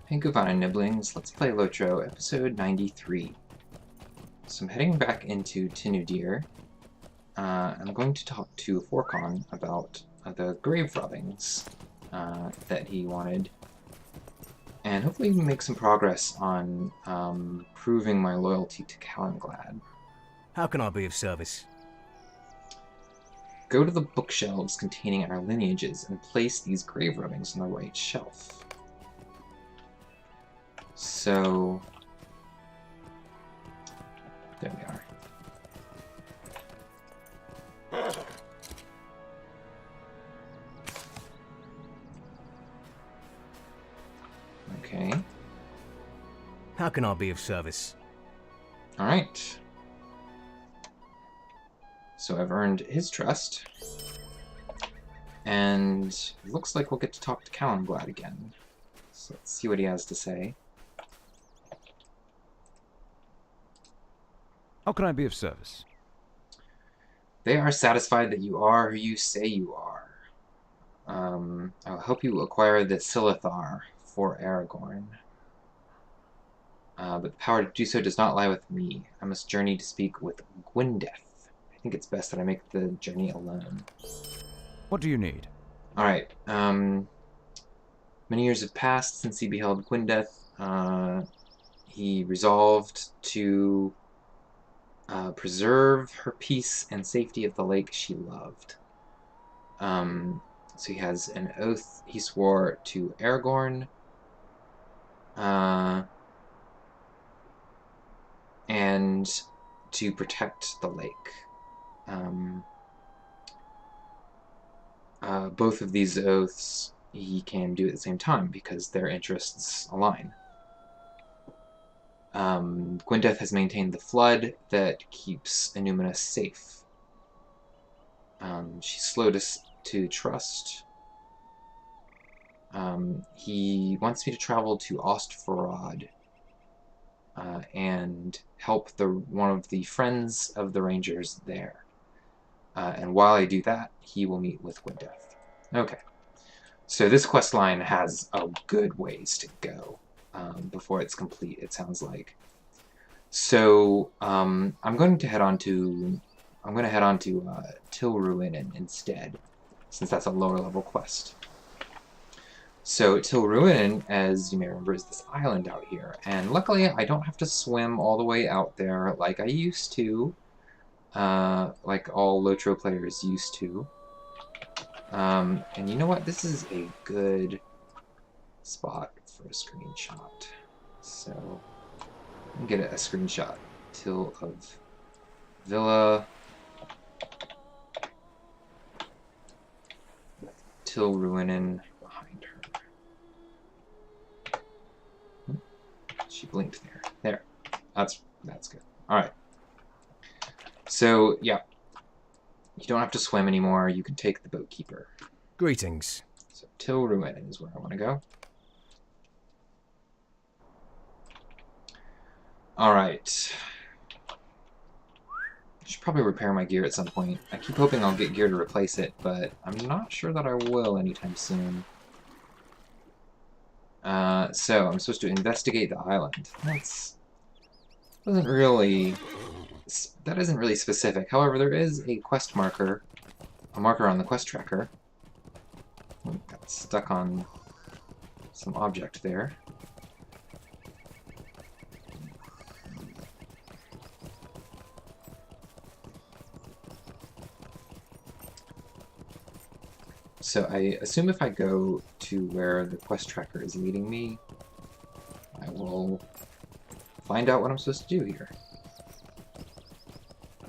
Hey govannen niblings, let's play LotRO, episode 93. So I'm heading back into Tinudir. I'm going to talk to Forkon about the grave robbings that he wanted, and hopefully make some progress on proving my loyalty to Calenglad. How can I be of service? Go to the bookshelves containing our lineages and place these grave rubbings on the right shelf. So, there we are. Okay. How can I be of service? Alright. So I've earned his trust. And it looks like we'll get to talk to Calenglad again. So let's see what he has to say. How can I be of service? They are satisfied that you are who you say you are. I'll help you acquire the Silithar for Aragorn. But the power to do so does not lie with me. I must journey to speak with Gwendeth. I think it's best that I make the journey alone. What do you need? Alright, many years have passed since he beheld Gwendeth. He resolved to preserve her peace and safety of the lake she loved. So he has an oath he swore to Aragorn, and to protect the lake. Both of these oaths he can do at the same time because their interests align. Gwendeth has maintained the flood that keeps Innuminus safe. She's slow to trust. He wants me to travel to Ostforad and help one of the friends of the Rangers there. And while I do that, he will meet with Gwendeth. Okay. So this quest line has a good ways to go before it's complete, it sounds like. So I'm going to head on to Tyl Ruinen instead, since that's a lower level quest. So Tyl Ruinen, as you may remember, is this island out here, and luckily I don't have to swim all the way out there like I used to, like all LotRO players used to. And you know what? This is a good spot for a screenshot. So let me get a screenshot. Tyl of Hvila. Tyl Ruinen behind her. She blinked there. There. That's good. Alright. So, yeah. You don't have to swim anymore. You can take the boat keeper. Greetings. So Tyl Ruinen is where I want to go. Alright. I should probably repair my gear at some point. I keep hoping I'll get gear to replace it, but I'm not sure that I will anytime soon. So I'm supposed to investigate the island. That isn't really specific. However, there is a quest marker, a marker on the quest tracker. Got stuck on some object there. So I assume if I go to where the quest tracker is leading me, I will find out what I'm supposed to do here.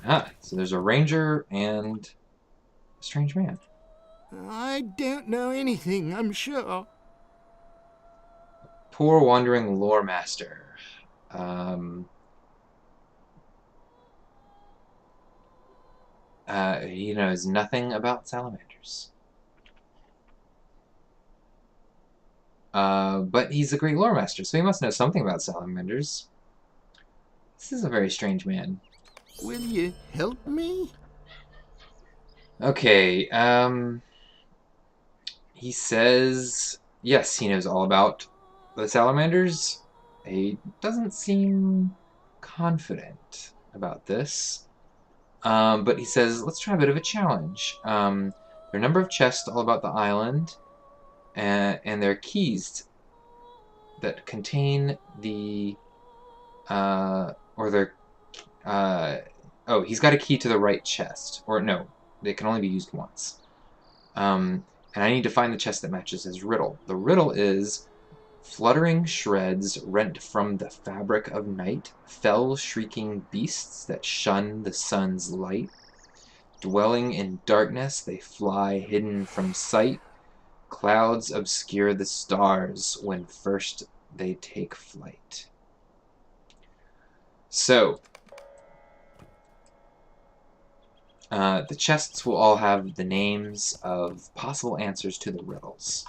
Ah, so there's a ranger and a strange man. I don't know anything, I'm sure. Poor wandering lore master. He knows nothing about salamanders. But he's a great lore master, so he must know something about salamanders. This is a very strange man. Will you help me? Okay, he says, yes, he knows all about the salamanders, he doesn't seem confident about this. But he says, let's try a bit of a challenge. There are a number of chests all about the island, and there are keys that contain the, oh, he's got a key to the right chest. Or no, they can only be used once. And I need to find the chest that matches his riddle. The riddle is, fluttering shreds rent from the fabric of night, fell shrieking beasts that shun the sun's light. Dwelling in darkness, they fly hidden from sight. Clouds obscure the stars when first they take flight. So, the chests will all have the names of possible answers to the riddles.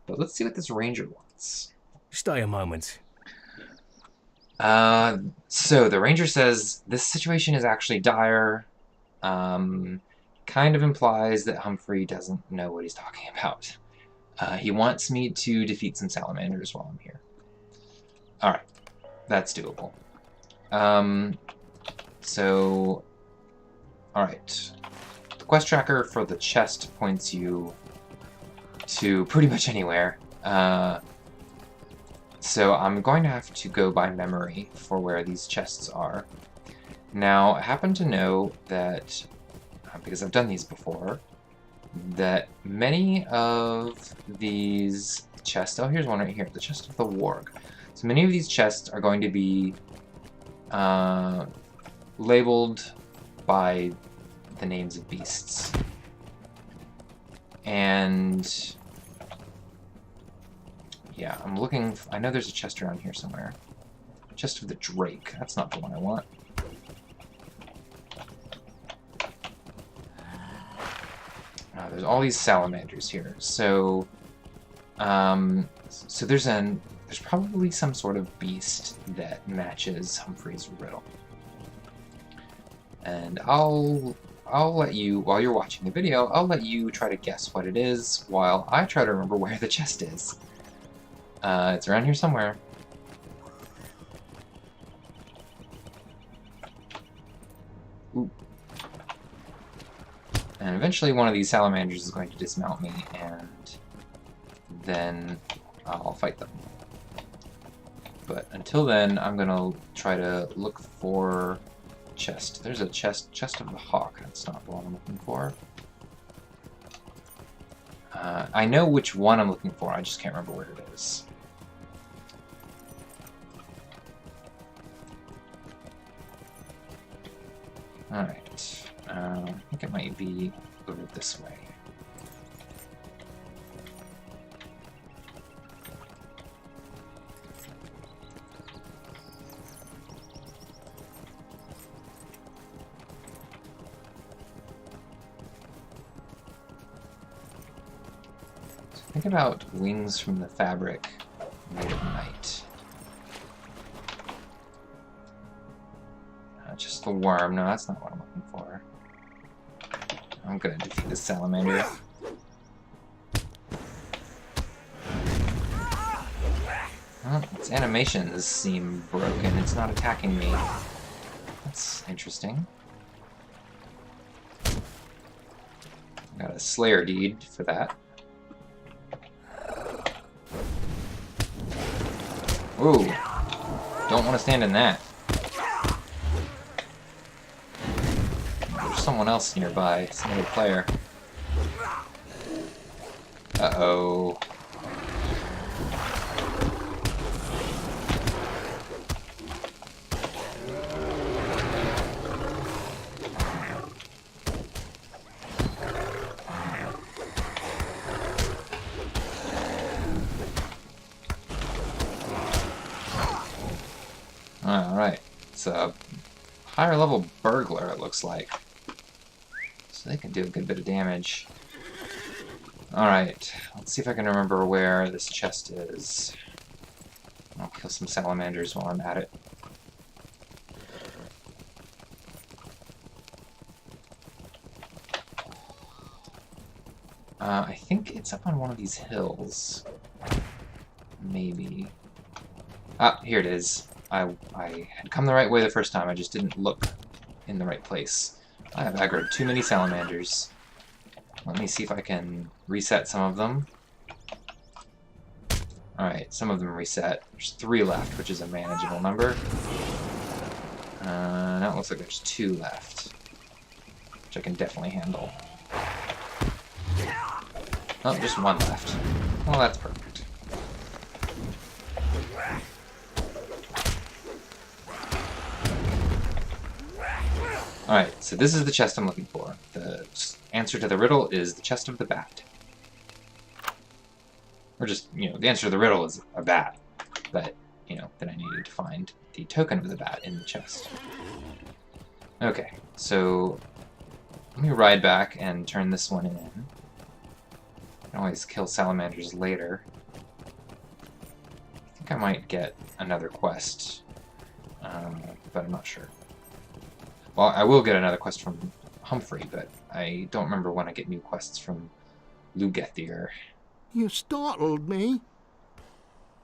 But let's see what this ranger wants. Stay a moment. So the ranger says, this situation is actually dire. Kind of implies that Humphrey doesn't know what he's talking about. He wants me to defeat some salamanders while I'm here. Alright, that's doable. Alright. The quest tracker for the chest points you to pretty much anywhere. So I'm going to have to go by memory for where these chests are. Now, I happen to know that, because I've done these before, that many of these chests... Oh, here's one right here. The chest of the warg. So many of these chests are going to be labeled by the names of beasts. And... yeah, I'm looking... I know there's a chest around here somewhere. Chest of the Drake. That's not the one I want. There's all these salamanders here. So, so there's probably some sort of beast that matches Humphrey's riddle. And I'll let you, while you're watching the video, I'll let you try to guess what it is while I try to remember where the chest is. It's around here somewhere. Ooh. And eventually one of these salamanders is going to dismount me, and then I'll fight them. But until then, I'm gonna try to look for chest. There's a chest of the hawk. That's not the one I'm looking for. I know which one I'm looking for, I just can't remember where it is. Alright. I think it might be over this way. So think about wings from the fabric made of night. Just the worm. No, that's not what I'm looking for. I'm gonna defeat this salamander. Well, its animations seem broken. It's not attacking me. That's interesting. Got a Slayer deed for that. Ooh. Don't want to stand in that. Someone else nearby, some other player. Uh-oh. Alright, it's a higher level burglar, it looks like. So they can do a good bit of damage. Alright, let's see if I can remember where this chest is. I'll kill some salamanders while I'm at it. I think it's up on one of these hills. Maybe. Ah, here it is. I had come the right way the first time, I just didn't look in the right place. I have aggroed too many salamanders. Let me see if I can reset some of them. Alright, some of them reset. There's 3 left, which is a manageable number. Now it looks like there's 2 left, which I can definitely handle. Oh, just 1 left. Well, that's perfect. Alright, so this is the chest I'm looking for. The answer to the riddle is the chest of the bat. Or just, the answer to the riddle is a bat. But, then I needed to find the token of the bat in the chest. Okay, so let me ride back and turn this one in. I can always kill salamanders later. I think I might get another quest, but I'm not sure. Well, I will get another quest from Humphrey, but I don't remember when I get new quests from Lugethir. You startled me.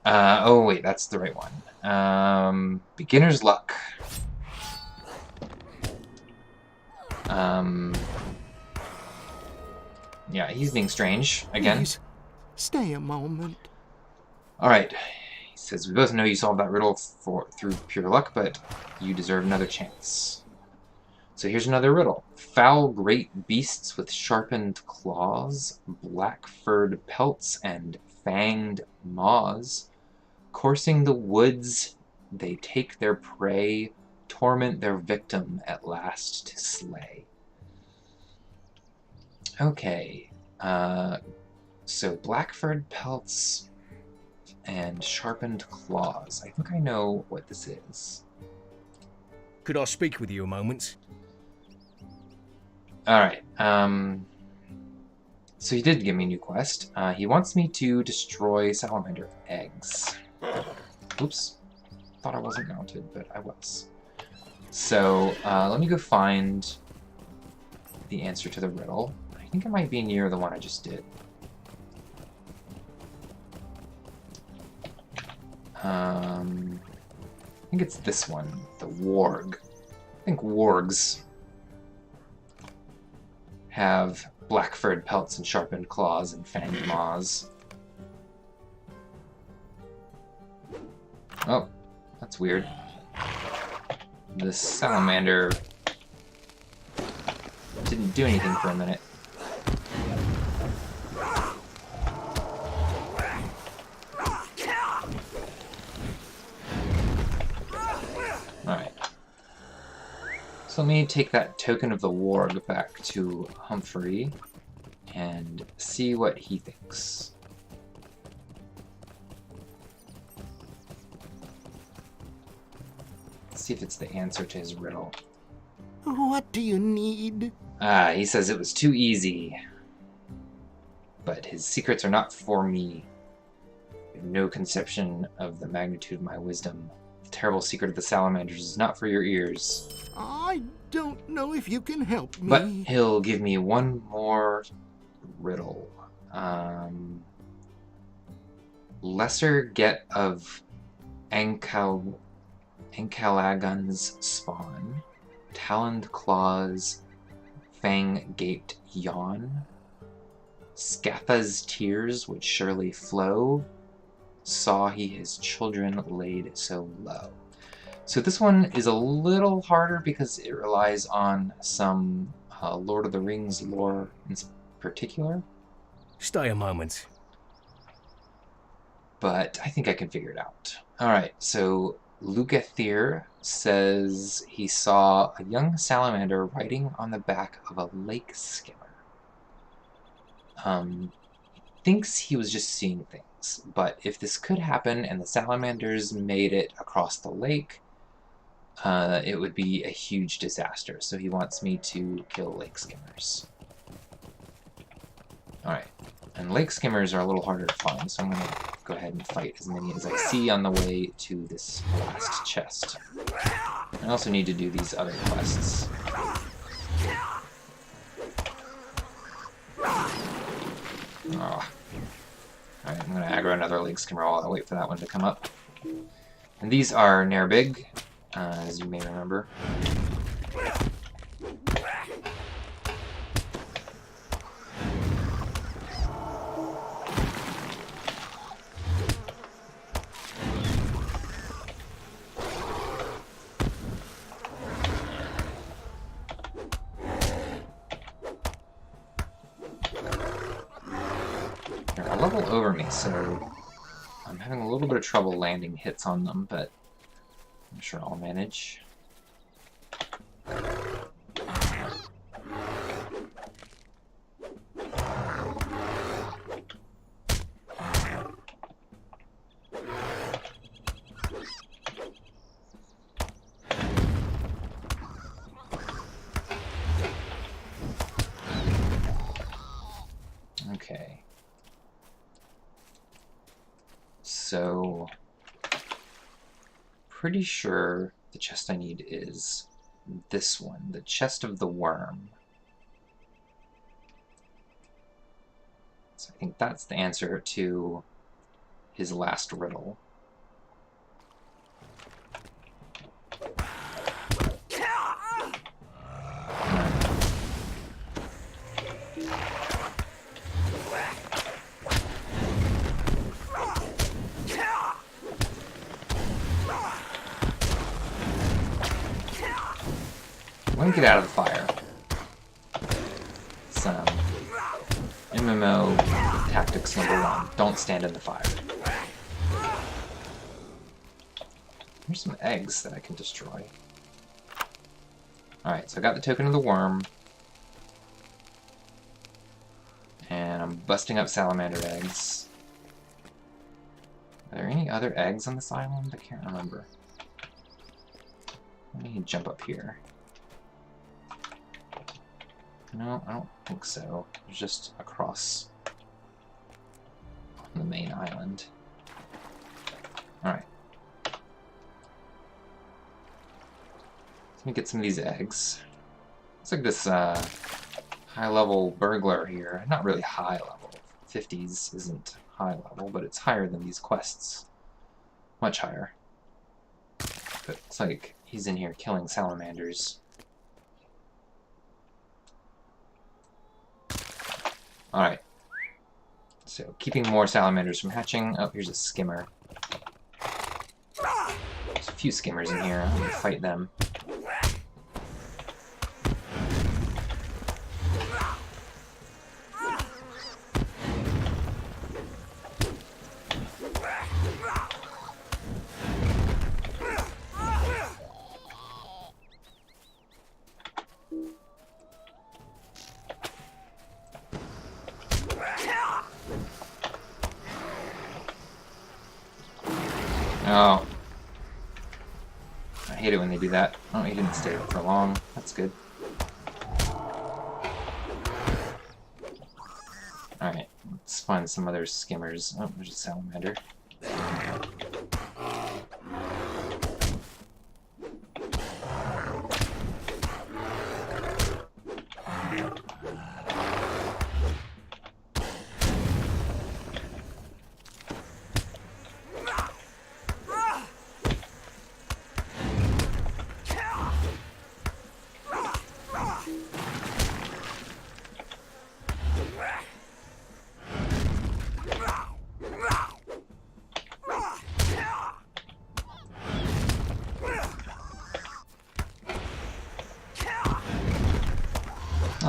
Oh wait, that's the right one. Beginner's luck. Yeah, he's being strange again. Please, stay a moment. Alright. He says, we both know you solved that riddle through pure luck, but you deserve another chance. So here's another riddle. Foul great beasts with sharpened claws, black-furred pelts, and fanged maws. Coursing the woods, they take their prey, torment their victim at last to slay. Okay, so black-furred pelts and sharpened claws. I think I know what this is. Could I speak with you a moment? Alright, so he did give me a new quest. He wants me to destroy salamander eggs. Oops. Thought I wasn't mounted, but I was. So, let me go find the answer to the riddle. I think it might be near the one I just did. I think it's this one, the warg. I think wargs have black-furred pelts and sharpened claws and fanged maws. Oh, that's weird. The salamander didn't do anything for a minute. Alright. So let me take that token of the warg back to Humphrey and see what he thinks. Let's see if it's the answer to his riddle. What do you need? He says it was too easy. But his secrets are not for me. You have no conception of the magnitude of my wisdom. The terrible secret of the salamanders is not for your ears. I don't know if you can help me. But he'll give me one more riddle. Lesser get of Ankalagan's spawn. Taloned claws, fang-gaped yawn. Scatha's tears would surely flow, saw he his children laid so low. So this one is a little harder because it relies on some Lord of the Rings lore in particular. Stay a moment. But I think I can figure it out. Alright, so Lugethir says he saw a young salamander riding on the back of a lake skimmer. Thinks he was just seeing things, but if this could happen and the salamanders made it across the lake, it would be a huge disaster. So he wants me to kill lake skimmers. Alright, and lake skimmers are a little harder to find, so I'm going to go ahead and fight as many as I see on the way to this last chest. I also need to do these other quests. Oh. Alright, I'm going to aggro another lake skimmer while I wait for that one to come up. And these are ne'er big, as you may remember. They're a level over me, so I'm having a little bit of trouble landing hits on them, but I'm sure I'll manage. Okay. So, pretty sure the chest I need is this one, the chest of the worm. So I think that's the answer to his last riddle. When get out of the fire. Some MMO tactics #1. Don't stand in the fire. Here's some eggs that I can destroy. Alright, so I got the token of the worm. And I'm busting up salamander eggs. Are there any other eggs on this island? I can't remember. Let me jump up here. No, I don't think so. It's just across on the main island. Alright. Let me get some of these eggs. Looks like this high-level burglar here. Not really high level. 50s isn't high level, but it's higher than these quests. Much higher. But it's like he's in here killing salamanders. Alright. So, keeping more salamanders from hatching. Oh, here's a skimmer. There's a few skimmers in here. I'm gonna fight them. Oh. I hate it when they do that. Oh, he didn't stay for long. That's good. Alright, let's find some other skimmers. Oh, there's a salamander.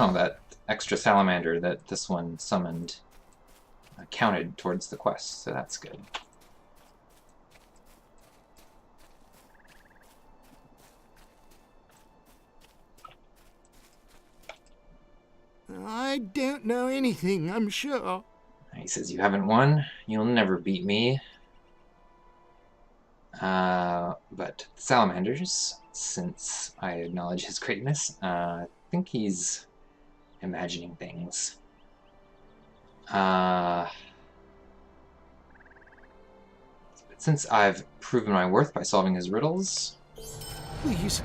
Oh, that extra salamander that this one summoned counted towards the quest, so that's good. I don't know anything, I'm sure. He says, you haven't won, you'll never beat me. But salamanders, since I acknowledge his greatness, I think he's imagining things. But since I've proven my worth by solving his riddles... Please,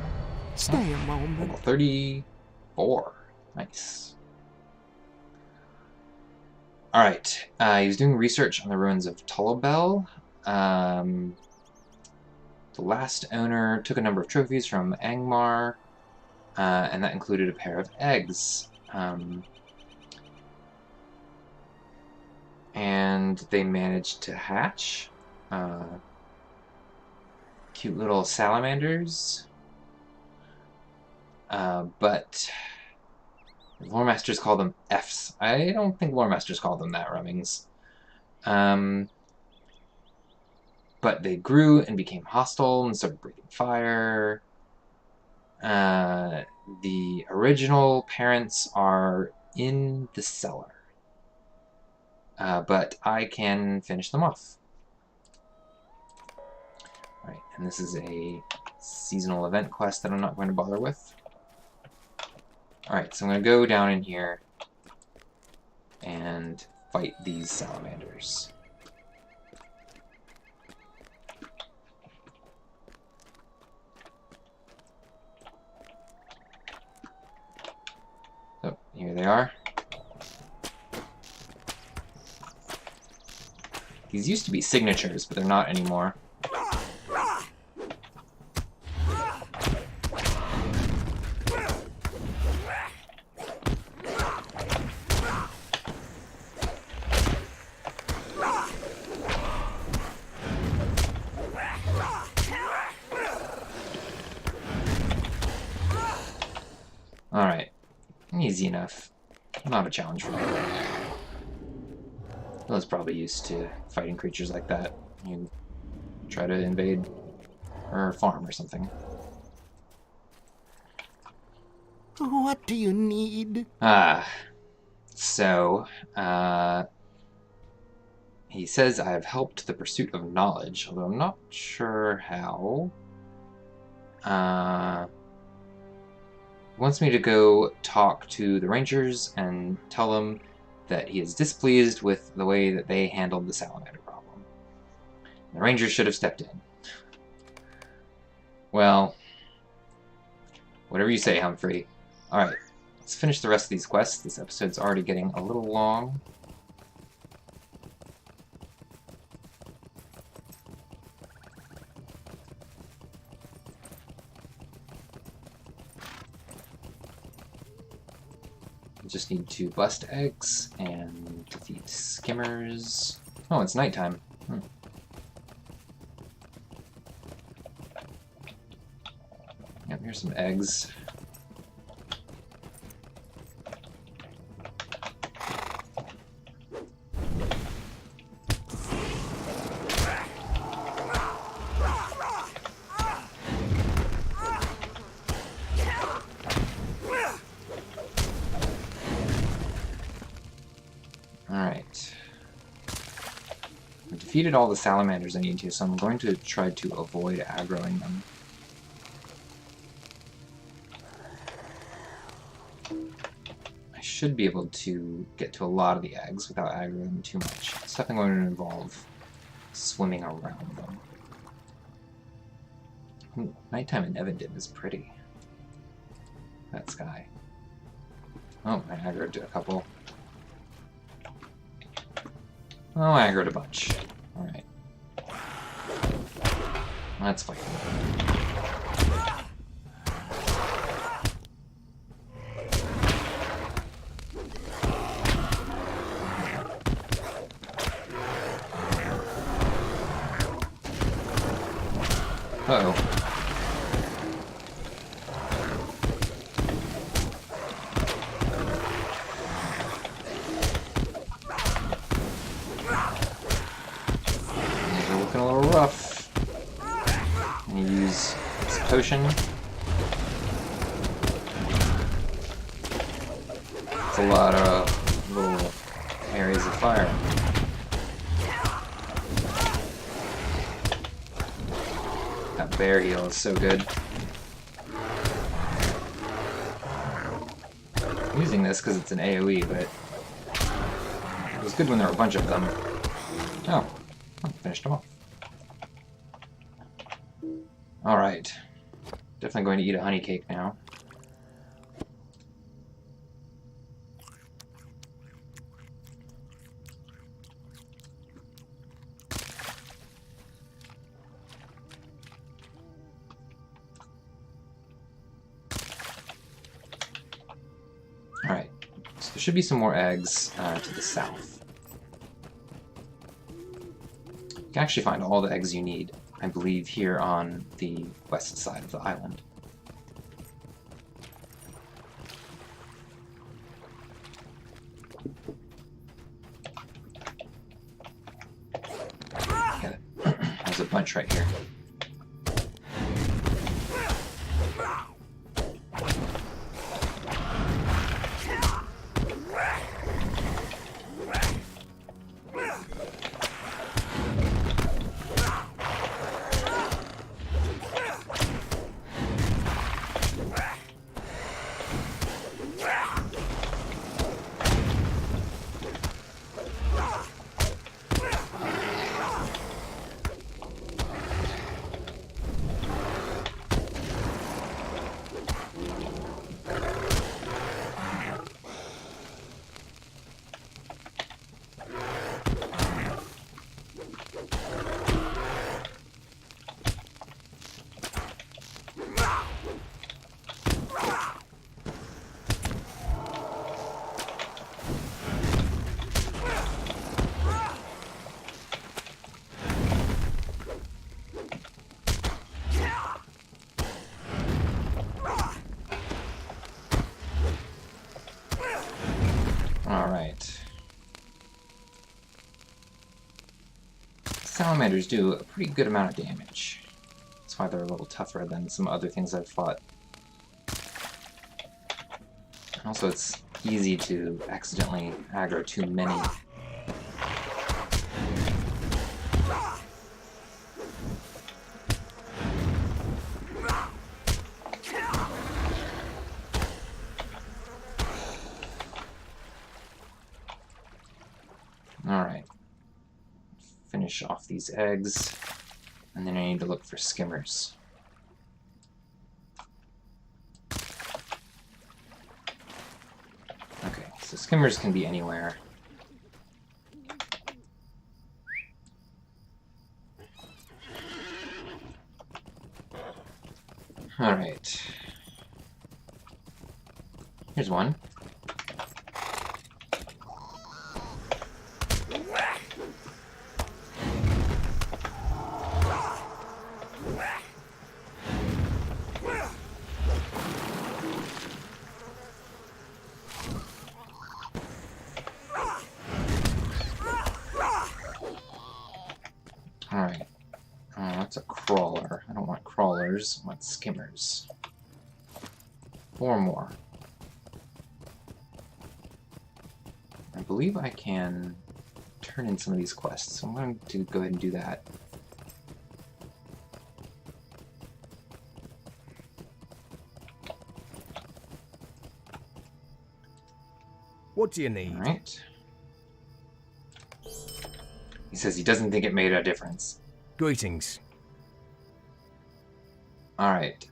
stay a moment. Level 34. Nice. Alright, he's doing research on the ruins of Tolkien. The last owner took a number of trophies from Angmar, and that included a pair of eggs. And they managed to hatch cute little salamanders. But lore masters call them Fs. I don't think lore masters call them that, Rummings. But they grew and became hostile and started breathing fire. The original parents are in the cellar. But I can finish them off. Alright, and this is a seasonal event quest that I'm not going to bother with. Alright, so I'm going to go down in here and fight these salamanders. So, here they are. These used to be signatures, but they're not anymore. Alright. Easy enough. Not a challenge for me. I was probably used to fighting creatures like that. You try to invade her farm or something. What do you need? So, he says I have helped the pursuit of knowledge, although I'm not sure how. He wants me to go talk to the rangers and tell them that he is displeased with the way that they handled the salamander problem. The rangers should have stepped in. Well, whatever you say, Humphrey. Alright, let's finish the rest of these quests. This episode's already getting a little long. Just need to bust eggs and defeat skimmers. Oh, it's nighttime. Yep, here's some eggs. Alright. I've defeated all the salamanders I need to, so I'm going to try to avoid aggroing them. I should be able to get to a lot of the eggs without aggroing them too much. It's definitely going to involve swimming around them. Ooh, nighttime in Evandin is pretty. That sky. Oh, I aggroed a couple. Oh, I aggroed a bunch. Alright. Let's fight. Uh-oh. These are looking a little rough. I'm gonna use this potion. It's a lot of little areas of fire. That bear heal is so good. I'm using this because it's an AoE, but it was good when there were a bunch of them. Oh, I finished them off. Alright. Definitely going to eat a honey cake now. should be some more eggs to the south. You can actually find all the eggs you need, I believe, here on the west side of the island. Get it. There's a bunch right here. Alright. Salamanders do a pretty good amount of damage. That's why they're a little tougher than some other things I've fought. Also, it's easy to accidentally aggro too many. Alright. Finish off these eggs, and then I need to look for skimmers. Okay, so skimmers can be anywhere. Alright. Here's one. Alright. That's a crawler. I don't want crawlers, I want skimmers. 4 more. I believe I can turn in some of these quests, so I'm going to go ahead and do that. What do you need? Alright. He says he doesn't think it made a difference. Greetings. Alright,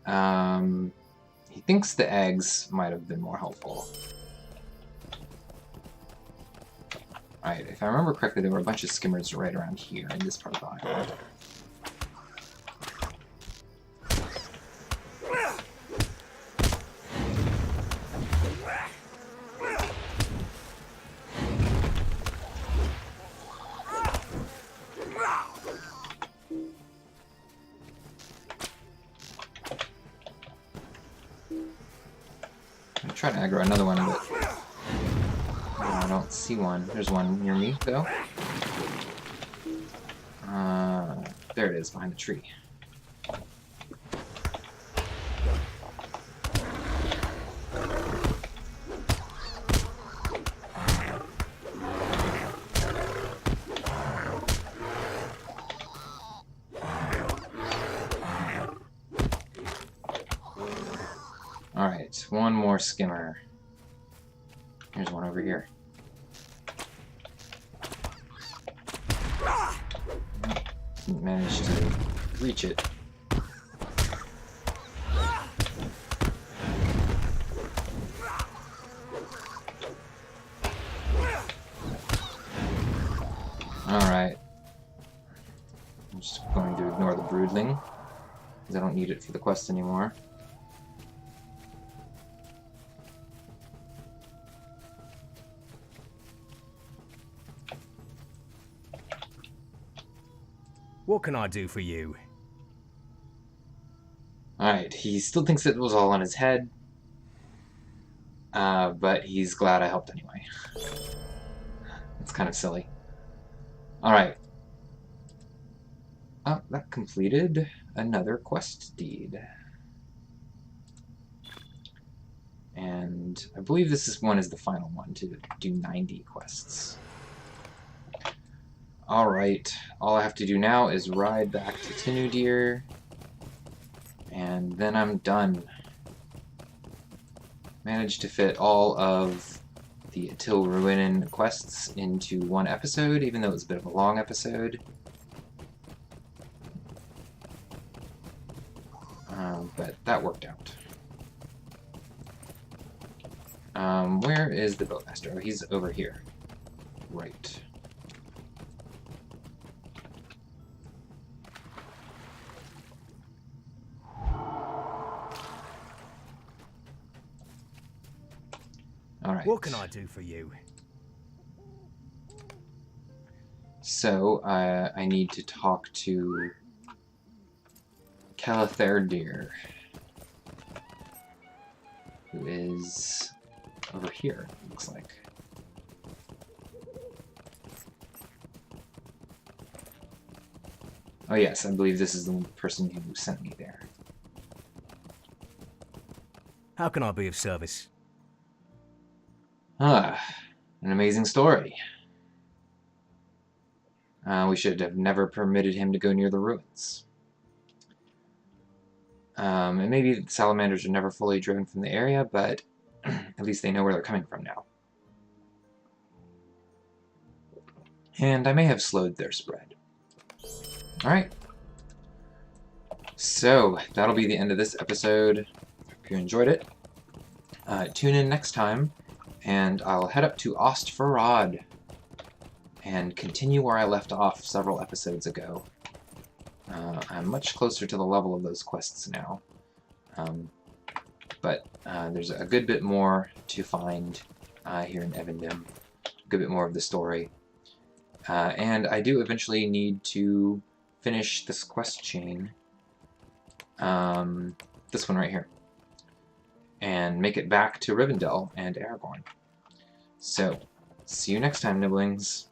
he thinks the eggs might have been more helpful. Alright, if I remember correctly, there were a bunch of skimmers right around here in this part of the island. I'm trying to aggro another one, but I don't see one. There's one near me, though. There it is, behind the tree. Alright, one more skimmer. Here's one over here. Didn't manage to reach it. Alright. I'm just going to ignore the broodling, because I don't need it for the quest anymore. What can I do for you? Alright, he still thinks it was all on his head. But he's glad I helped anyway. It's kind of silly. Alright. Oh, that completed another quest deed. And I believe this one is the final one to do 90 quests. Alright, all I have to do now is ride back to Tinudir, and then I'm done. Managed to fit all of the Tyl Ruinen quests into one episode, even though it was a bit of a long episode. But that worked out. Where is the boatmaster? Oh, he's over here. Right. Alright. What can I do for you? So, I need to talk to Calatherdir, who is over here, it looks like. Oh yes, I believe this is the person who sent me there. How can I be of service? Ah, an amazing story. We should have never permitted him to go near the ruins. And maybe the salamanders are never fully driven from the area, but at least they know where they're coming from now. And I may have slowed their spread. Alright. So, that'll be the end of this episode. Hope you enjoyed it. Tune in next time, and I'll head up to Ostfarad and continue where I left off several episodes ago. I'm much closer to the level of those quests now. But there's a good bit more to find here in Evendom. A good bit more of the story. And I do eventually need to finish this quest chain. This one right here. And make it back to Rivendell and Aragorn. So, see you next time, Niblings.